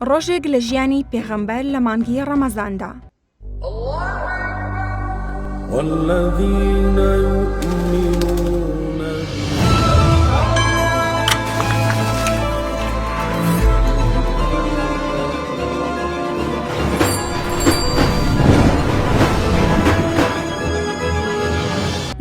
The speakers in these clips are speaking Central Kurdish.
ڕۆژێک لە ژیانی پێغەمبەر لە مانگی ڕەمەزاندا. والذين يؤمنون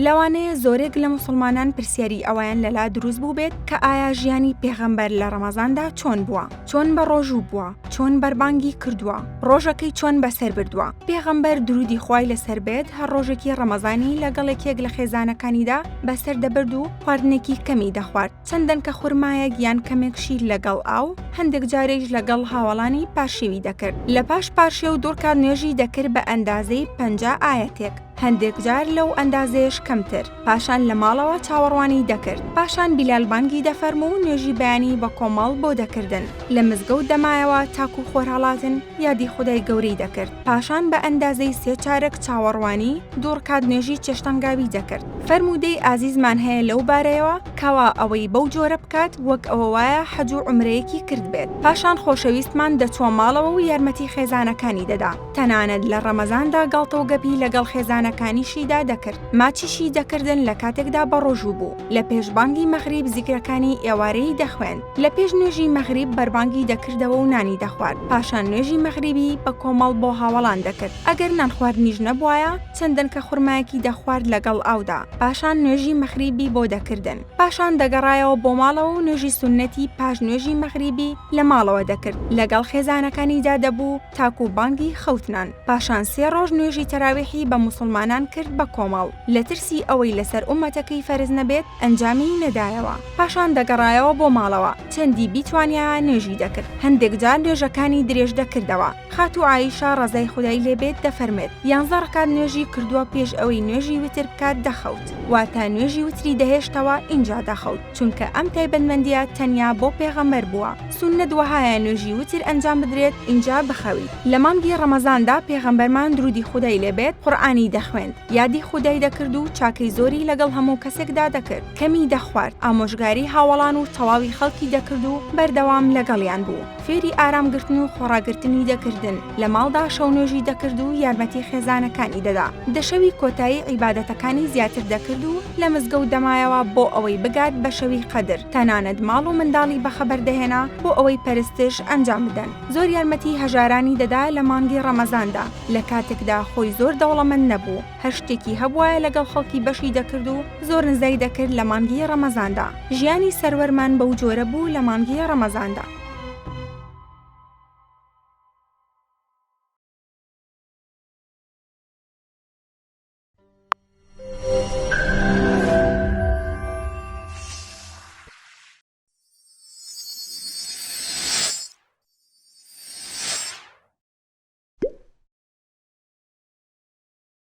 لەوانەیە زۆرێک لە مسلمانان پرسیاری ئەویان لەلا دروست بوو بێت کە ئایا ژیانی پێغەمبەر لە ڕەمەزاندا چۆن بووە، چۆن بە ڕۆژوو بووە، چۆن بەربانگی کردووە، ڕۆژەکەی چۆن بەسەر بردووە. پێغەمبەر درودی خوای لەسەر بێت هەر ڕۆژێکی ڕەمەزانی لەگەڵێکێک لە خێزانەکانیدا بەسەر دەبرد و خواردنێکی کەمی دەخوارد، چەندەن کە خورمایەک یان کەمێک شیر لەگەڵ ئاو، هەندێک جارێک لەگەڵ هاوڵانی پاشێوی دەکرد. لە پاش پاشێ و دوورکات نوێژی دەکرد بە ئەندازەی 50 ئایەتێک، هەندێک جار لەو ئەندازەیەش کەمتر. پاشان لە ماڵەوە چاوەڕوانی دەکرد. پاشان بیلال بانگی دەفەرموو و نوێژی بەیانی بە کۆمەڵ بۆ دەکردن. لە مزگەوت دەمایەوە تاکو خۆرهەڵاتن یادی خودای گەورەی دەکرد. پاشان بە ئەندازەی 3 چارەک چاوەڕوانی دوورکات نوێژی چێشتەنگاوی دەکرد. فەرموودەی ئازیزمان هەیە لەو بارەیەوە کەوا ئەوەی بەو جۆرە بکات وەک ئەوە وایە حەج و عومرەیەکی کرد بێت. پاشان خۆشەویستمان دەچوە ماڵەوە و یارمەتی خێزانەکانی دەدا. تەنانەت لە ڕەمەزاندا گاڵتە و گەپی لەگەڵ خێزانەکانیشیدا دەکرد. ماچیشی دەکردن لە کاتێکدا بە ڕۆژوو بوو. لە پێشبانگی مەغریب زیکرەکانی ئێوارەی دەخوێن. لە پێش نوێژی مەغریب بەربانگی دەکردەوە و نانی دەخوارد. پاشان نوێژی مەغریبی بە کۆمەڵ بۆ هاوڵان دەکرد. ئەگەر نان خواردنیش نەبوایە چەندەن کە خورمایەکی دەخوارد لەگەڵ ئاودا. پاشان نوێژی مەغریبی بۆ دەکردن. پاشان دەگەڕایەوە بۆ ماڵەوە و نوێژی سونەتی پاش نوێژی مەغریبی لە ماڵەوە دەکرد. لەگەڵ خێزانەکانیدا دەبوو تاکو بانگی خەوتنان. پاشان 3 ڕۆژ نوێژی تەراویحی بە موسڵمانان کرد بە کۆمەڵ. لە ترسی ئەوەی لەسەر ئومەتەکەی فەرز نەبێت ئەنجامی نەدایەوە. پاشان دەگەڕایەوە بۆ ماڵەوە. چەندی بیتوانیایە نوێژی دەکرد. هەندێک جار نوێژەکانی درێژ دەکردەوە. خاتو عایشە ڕەزای خودای لێبێت دەفەرمێت 11 ڕەکات نوێژی کردووە پێش ئەوەی نوێژی وتر بکات دەخەوت. واتە نوێژی وتری دەهێشتەوە ئینجا دەخەوت، چونکە ئەم تایبەتمەندیە تەنیا بۆ پێغەمبەر بووە. سوننەت وەهایە نوێژی وتر ئەنجام بدرێت ئینجا بخەویت. لە مانگی ڕەمەزاندا پێغەمبەرمان درودی خودای لێبێت قورئانی دەخوێند، یادی خودای دەکرد و چاکەی زۆری لەگەڵ هەموو کەسێکدا دەکرد، کەمی دەخوارد، ئامۆژگاری هاوڵان و تەواوی خەڵکی دەکرد و بەردەوام لەگەڵیان بوو. فێری ئارامگرتن و خۆڕاگرتنی دەکردن. لە ماڵدا شەو نوێژی دەکرد و یارمەتی خێزانەکانی دەدا. دەشەوی کۆتایی عیبادەتەکانی زیاتر دەکرد و لە مزگەوت دەمایەوە بۆ ئەوەی بگات بە شەوی قەدر. تەنانەت ماڵ و منداڵی بەخەبەر دەهێنا بۆ ئەوەی پەرستش ئەنجام بدەن. زۆر یارمەتی هەژارانی دەدا لە مانگی ڕەمەزاندا. لە کاتێکدا خۆی زۆر دەوڵەمەند نەبوو، هەر شتێکی هەبوایە لەگەڵ خەڵکی بەشی دەکرد و زۆر نزای دەکرد لە مانگی ڕەمەزاندا. ژیانی سەروەرمان بەو جۆرە بوو لە مانگی ڕەمەزاندا.